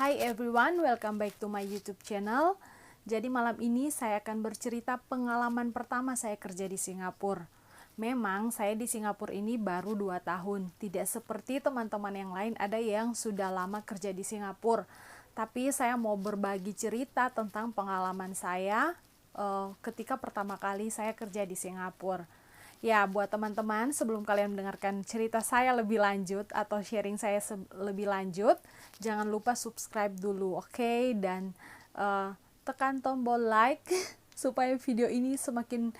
Hi everyone, welcome back to my YouTube channel. Jadi malam ini saya akan bercerita pengalaman pertama saya kerja di Singapura. Memang saya di Singapura ini baru 2 tahun. Tidak seperti teman-teman yang lain ada yang sudah lama kerja di Singapura. Tapi saya mau berbagi cerita tentang pengalaman saya ketika pertama kali saya kerja di Singapura. Ya, buat teman-teman, sebelum kalian mendengarkan cerita saya lebih lanjut atau sharing saya lebih lanjut, jangan lupa subscribe dulu, oke? Dan tekan tombol like supaya video ini semakin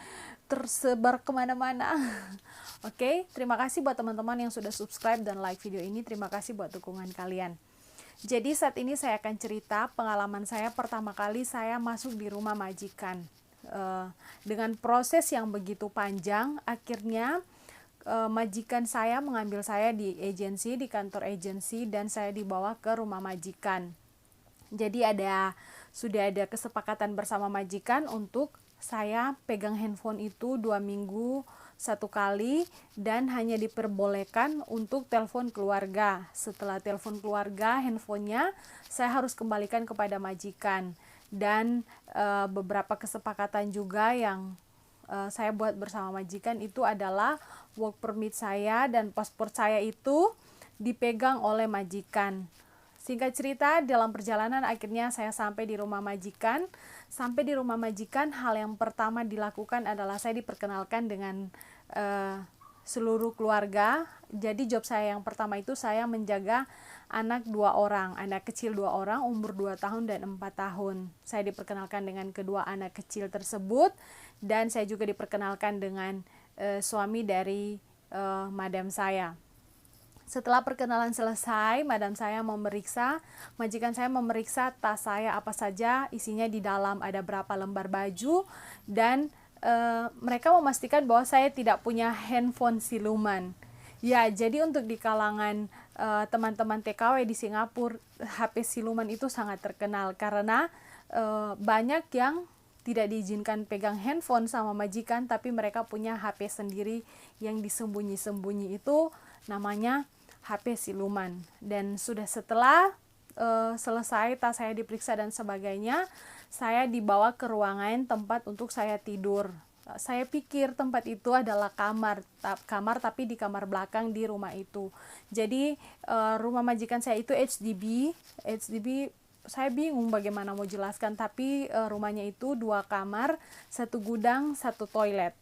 tersebar kemana-mana. Oke, terima kasih buat teman-teman yang sudah subscribe dan like video ini. Terima kasih buat dukungan kalian. Jadi saat ini saya akan cerita pengalaman saya pertama kali saya masuk di rumah majikan. Dengan proses yang begitu panjang, akhirnya majikan saya mengambil saya di kantor agensi, dan saya dibawa ke rumah majikan. Jadi sudah ada kesepakatan bersama majikan untuk saya pegang handphone itu 2 minggu 1 kali, dan hanya diperbolehkan untuk telepon keluarga. Setelah telepon keluarga, handphonenya saya harus kembalikan kepada majikan. Dan beberapa kesepakatan juga yang saya buat bersama majikan itu adalah work permit saya dan paspor saya itu dipegang oleh majikan. Singkat cerita, dalam perjalanan akhirnya saya sampai di rumah majikan. Sampai di rumah majikan, hal yang pertama dilakukan adalah saya diperkenalkan dengan seluruh keluarga. Jadi job saya yang pertama itu saya menjaga anak 2 orang, anak kecil 2 orang, umur 2 tahun dan 4 tahun. Saya diperkenalkan dengan kedua anak kecil tersebut, dan saya juga diperkenalkan dengan suami dari madam saya. Setelah perkenalan selesai, madam saya majikan saya memeriksa tas saya apa saja isinya di dalam, ada berapa lembar baju, dan mereka memastikan bahwa saya tidak punya handphone siluman. Ya, jadi untuk di kalangan teman-teman TKW di Singapura, HP siluman itu sangat terkenal karena banyak yang tidak diizinkan pegang handphone sama majikan, tapi mereka punya HP sendiri yang disembunyi-sembunyi, itu namanya HP siluman. Dan sudah setelah selesai tas saya diperiksa dan sebagainya, saya dibawa ke ruangan tempat untuk saya tidur. Saya pikir tempat itu adalah kamar tapi di kamar belakang di rumah itu. Jadi rumah majikan saya itu HDB, saya bingung bagaimana mau jelaskan, tapi rumahnya itu 2 kamar, 1 gudang, 1 toilet.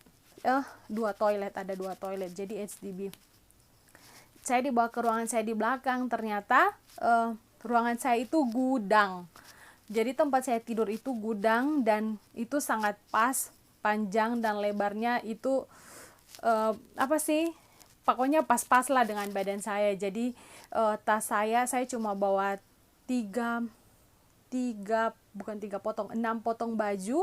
2 toilet, ada 2 toilet, jadi HDB. Saya dibawa ke ruangan saya di belakang, ternyata ruangan saya itu gudang. Jadi tempat saya tidur itu gudang, dan itu sangat pas, panjang dan lebarnya itu pokoknya pas-pas lah dengan badan saya. Jadi tas saya cuma bawa 6 potong baju,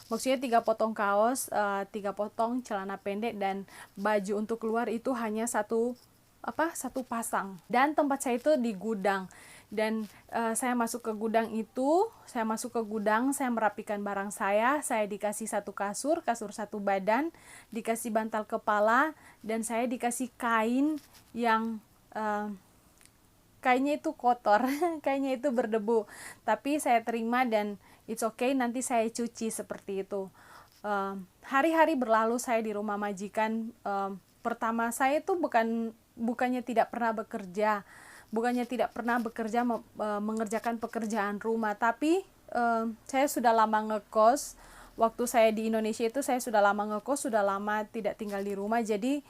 maksudnya 3 potong kaos, 3 potong celana pendek, dan baju untuk keluar itu hanya satu pasang. Dan tempat saya itu di gudang, dan saya masuk ke gudang, saya merapikan barang saya dikasih 1 kasur 1 badan, dikasih bantal kepala, dan saya dikasih kain yang kainnya itu kotor, kainnya itu berdebu, tapi saya terima dan it's okay, nanti saya cuci seperti itu. Hari-hari berlalu saya di rumah majikan. Pertama saya itu bukannya tidak pernah bekerja mengerjakan pekerjaan rumah, tapi saya sudah lama ngekos. Waktu saya di Indonesia itu saya sudah lama ngekos, sudah lama tidak tinggal di rumah, jadi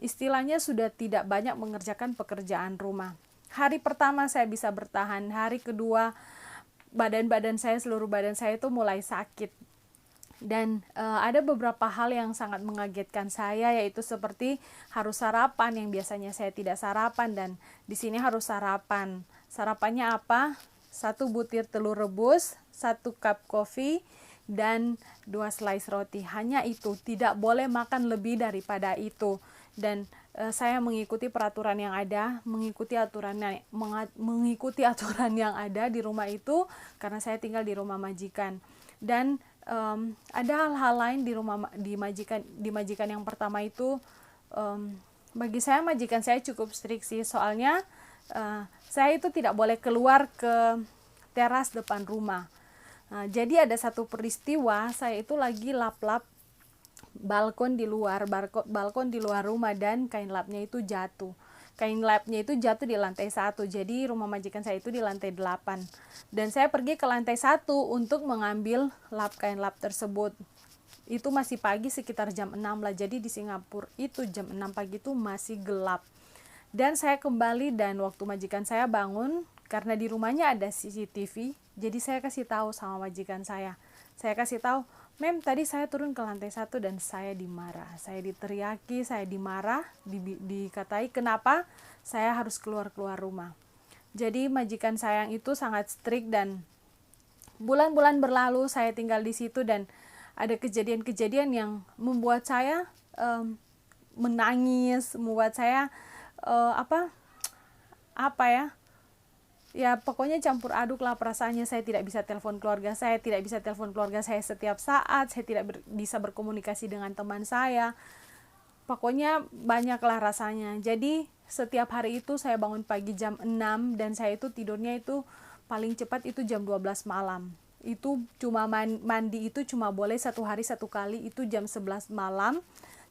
istilahnya sudah tidak banyak mengerjakan pekerjaan rumah. Hari pertama saya bisa bertahan, hari kedua seluruh badan saya itu mulai sakit. Dan ada beberapa hal yang sangat mengagetkan saya, yaitu seperti harus sarapan yang biasanya saya tidak sarapan, dan di sini harus sarapan. Sarapannya apa? 1 butir telur rebus, 1 cup kopi, dan 2 slice roti. Hanya itu, tidak boleh makan lebih daripada itu. Dan saya mengikuti peraturan yang ada, mengikuti aturan yang ada di rumah itu, karena saya tinggal di rumah majikan. Dan ada hal-hal lain di majikan yang pertama itu. Bagi saya majikan saya cukup strict sih, soalnya saya itu tidak boleh keluar ke teras depan rumah. Nah, jadi ada satu peristiwa, saya itu lagi lap-lap balkon di luar, balkon di luar rumah, dan kain lapnya itu jatuh. Kain lapnya itu jatuh di lantai 1, jadi rumah majikan saya itu di lantai 8. Dan saya pergi ke lantai 1 untuk mengambil kain lap tersebut. Itu masih pagi, sekitar jam 6 lah, jadi di Singapura itu jam 6 pagi itu masih gelap. Dan saya kembali, dan waktu majikan saya bangun, karena di rumahnya ada CCTV, jadi saya kasih tahu sama majikan saya. Saya kasih tahu, "Mem, tadi saya turun ke lantai 1 dan saya dimarah. Saya diteriaki, saya dimarah, dikatai kenapa saya harus keluar-keluar rumah." Jadi majikan saya yang itu sangat strict, dan bulan-bulan berlalu saya tinggal di situ, dan ada kejadian-kejadian yang membuat saya menangis, membuat saya apa ya pokoknya campur aduk lah perasaannya. Saya tidak bisa telepon keluarga saya, setiap saat, saya tidak bisa berkomunikasi dengan teman saya, pokoknya banyaklah rasanya. Jadi setiap hari itu saya bangun pagi jam 6, dan saya itu tidurnya itu paling cepat itu jam 12 malam. Itu cuma mandi itu cuma boleh 1 hari 1 kali, itu jam 11 malam.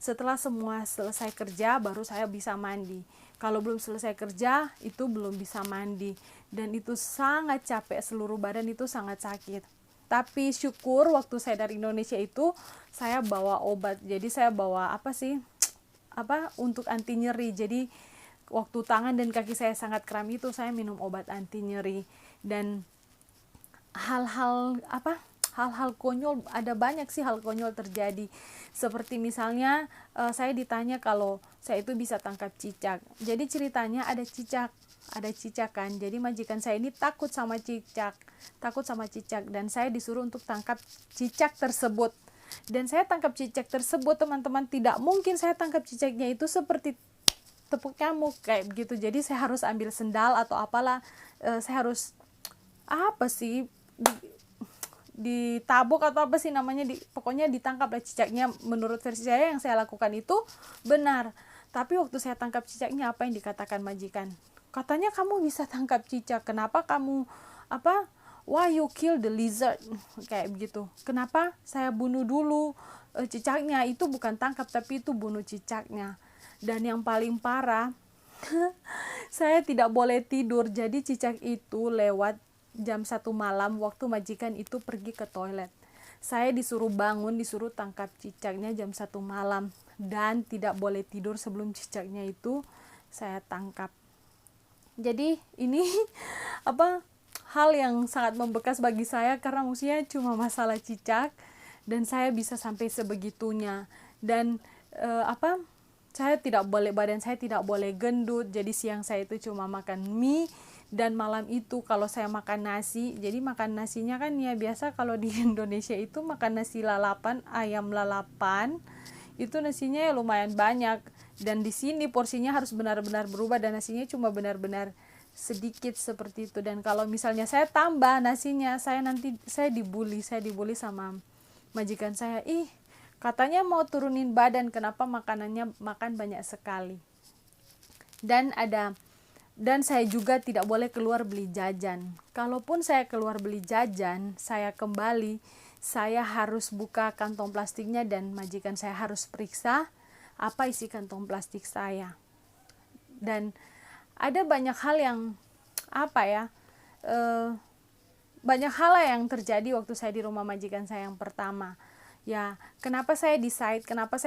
Setelah semua selesai kerja baru saya bisa mandi. Kalau belum selesai kerja itu belum bisa mandi, dan itu sangat capek, seluruh badan itu sangat sakit. Tapi syukur waktu saya dari Indonesia itu saya bawa obat. Jadi saya bawa untuk anti nyeri. Jadi waktu tangan dan kaki saya sangat kram itu saya minum obat anti nyeri. Dan hal-hal konyol, ada banyak sih hal konyol terjadi. Seperti misalnya saya ditanya kalau saya itu bisa tangkap cicak. Jadi ceritanya ada cicak kan. Jadi majikan saya ini takut sama cicak, dan saya disuruh untuk tangkap cicak tersebut. Dan saya tangkap cicak tersebut, teman-teman, tidak mungkin saya tangkap cicaknya itu seperti tepuk nyamuk kayak begitu. Jadi saya harus ambil sendal atau apalah, saya harus ditabuk atau apa sih namanya, pokoknya ditangkap lah cicaknya. Menurut versi saya yang saya lakukan itu benar. Tapi waktu saya tangkap cicaknya, apa yang dikatakan majikan? Katanya, "Kamu bisa tangkap cicak, kenapa kamu why you kill the lizard?" Kayak begitu. Kenapa saya bunuh dulu cicaknya? Itu bukan tangkap, tapi itu bunuh cicaknya. Dan yang paling parah, saya tidak boleh tidur. Jadi cicak itu lewat jam 1 malam waktu majikan itu pergi ke toilet. Saya disuruh bangun, disuruh tangkap cicaknya jam 1 malam, dan tidak boleh tidur sebelum cicaknya itu saya tangkap. Jadi ini hal yang sangat membekas bagi saya, karena maksudnya cuma masalah cicak dan saya bisa sampai sebegitunya. Dan badan saya tidak boleh gendut. Jadi siang saya itu cuma makan mie, dan malam itu kalau saya makan nasi, jadi makan nasinya kan ya biasa kalau di Indonesia itu makan nasi lalapan, ayam lalapan, itu nasinya ya lumayan banyak. Dan di sini porsinya harus benar-benar berubah, dan nasinya cuma benar-benar sedikit seperti itu. Dan kalau misalnya saya tambah nasinya, saya dibully sama majikan saya. Katanya mau turunin badan, kenapa makanannya makan banyak sekali. Dan saya juga tidak boleh keluar beli jajan. Kalaupun saya keluar beli jajan, saya kembali, saya harus buka kantong plastiknya, dan majikan saya harus periksa apa isi kantong plastik saya. Dan ada banyak hal yang banyak hal yang terjadi waktu saya di rumah majikan saya yang pertama. Ya, kenapa saya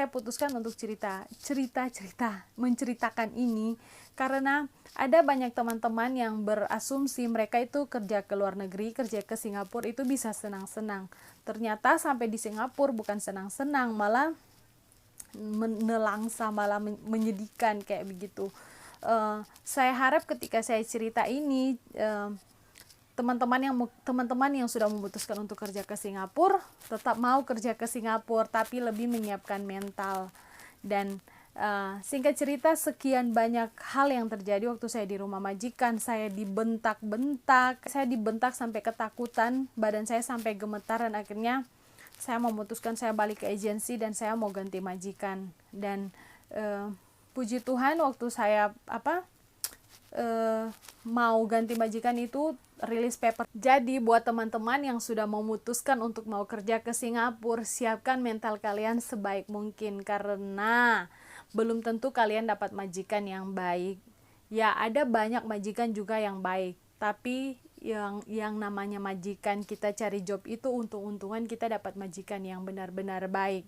putuskan untuk menceritakan ini, karena ada banyak teman-teman yang berasumsi mereka itu kerja ke luar negeri, kerja ke Singapura itu bisa senang-senang. Ternyata sampai di Singapura bukan senang-senang, malah menelangsa, malah menyedihkan kayak begitu. Saya harap ketika saya cerita ini, teman-teman yang sudah memutuskan untuk kerja ke Singapura tetap mau kerja ke Singapura, tapi lebih menyiapkan mental. Dan singkat cerita, sekian banyak hal yang terjadi waktu saya di rumah majikan. Saya dibentak sampai ketakutan, badan saya sampai gemetar, dan akhirnya saya memutuskan saya balik ke agensi dan saya mau ganti majikan. Dan puji Tuhan waktu saya mau ganti majikan itu rilis paper. Jadi buat teman-teman yang sudah memutuskan untuk mau kerja ke Singapura, siapkan mental kalian sebaik mungkin karena belum tentu kalian dapat majikan yang baik. Ya, ada banyak majikan juga yang baik, tapi yang namanya majikan, kita cari job itu untung-untungan kita dapat majikan yang benar-benar baik.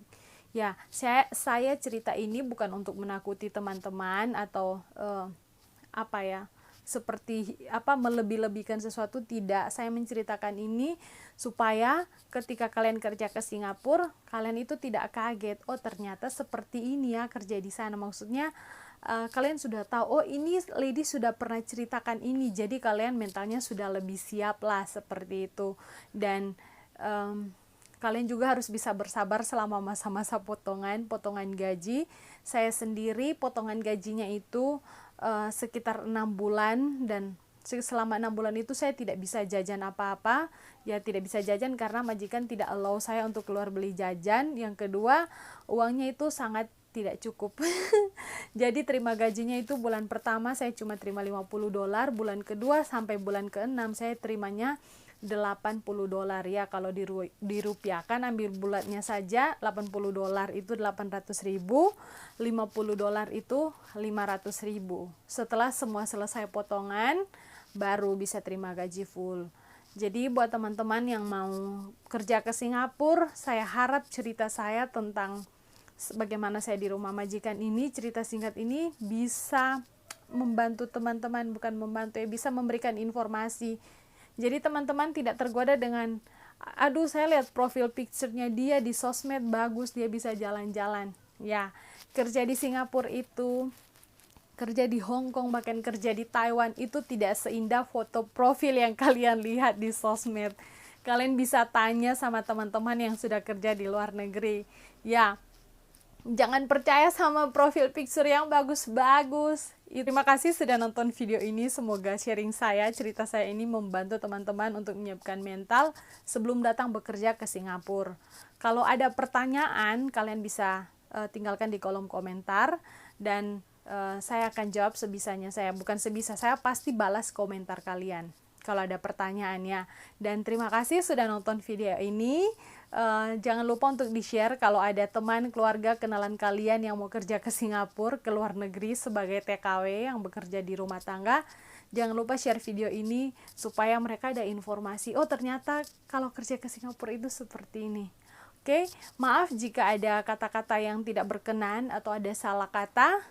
Ya, saya cerita ini bukan untuk menakuti teman-teman atau seperti melebih-lebihkan sesuatu, tidak. Saya menceritakan ini supaya ketika kalian kerja ke Singapura, kalian itu tidak kaget, oh ternyata seperti ini ya kerja di sana. Maksudnya kalian sudah tahu, oh ini lady sudah pernah ceritakan ini, jadi kalian mentalnya sudah lebih siap lah seperti itu. Dan kalian juga harus bisa bersabar selama masa-masa potongan gaji. Saya sendiri potongan gajinya itu sekitar 6 bulan, dan selama 6 bulan itu saya tidak bisa jajan apa-apa. Ya, tidak bisa jajan karena majikan tidak allow saya untuk keluar beli jajan. Yang kedua, uangnya itu sangat tidak cukup. Jadi terima gajinya itu bulan pertama saya cuma terima $50, bulan kedua sampai bulan ke-6 saya terimanya $80 ya. Kalau dirupiahkan, ambil bulatnya saja, $80 itu 800.000, $50 itu 500.000. Setelah semua selesai potongan baru bisa terima gaji full. Jadi buat teman-teman yang mau kerja ke Singapura, saya harap cerita saya tentang bagaimana saya di rumah majikan ini, cerita singkat ini bisa membantu teman-teman, bukan membantu ya, bisa memberikan informasi. Jadi teman-teman tidak tergoda dengan, aduh saya lihat profil picture-nya dia di sosmed bagus, dia bisa jalan-jalan. Ya, kerja di Singapura itu, kerja di Hong Kong, bahkan kerja di Taiwan itu tidak seindah foto profil yang kalian lihat di sosmed. Kalian bisa tanya sama teman-teman yang sudah kerja di luar negeri. Ya, jangan percaya sama profil picture yang bagus-bagus. Terima kasih sudah nonton video ini. Semoga sharing saya, cerita saya ini membantu teman-teman untuk menyiapkan mental sebelum datang bekerja ke Singapura. Kalau ada pertanyaan, kalian bisa tinggalkan di kolom komentar, dan saya akan jawab sebisanya saya. Bukan sebisa, saya pasti balas komentar kalian kalau ada pertanyaannya. Dan terima kasih sudah nonton video ini. Jangan lupa untuk di-share kalau ada teman, keluarga, kenalan kalian yang mau kerja ke Singapura, ke luar negeri sebagai TKW yang bekerja di rumah tangga. Jangan lupa share video ini supaya mereka ada informasi, oh ternyata kalau kerja ke Singapura itu seperti ini. Oke, maaf jika ada kata-kata yang tidak berkenan atau ada salah kata.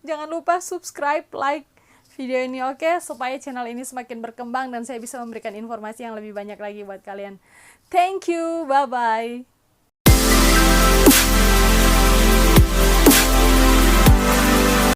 Jangan lupa subscribe, like video ini, oke, supaya channel ini semakin berkembang dan saya bisa memberikan informasi yang lebih banyak lagi buat kalian. Thank you, bye-bye.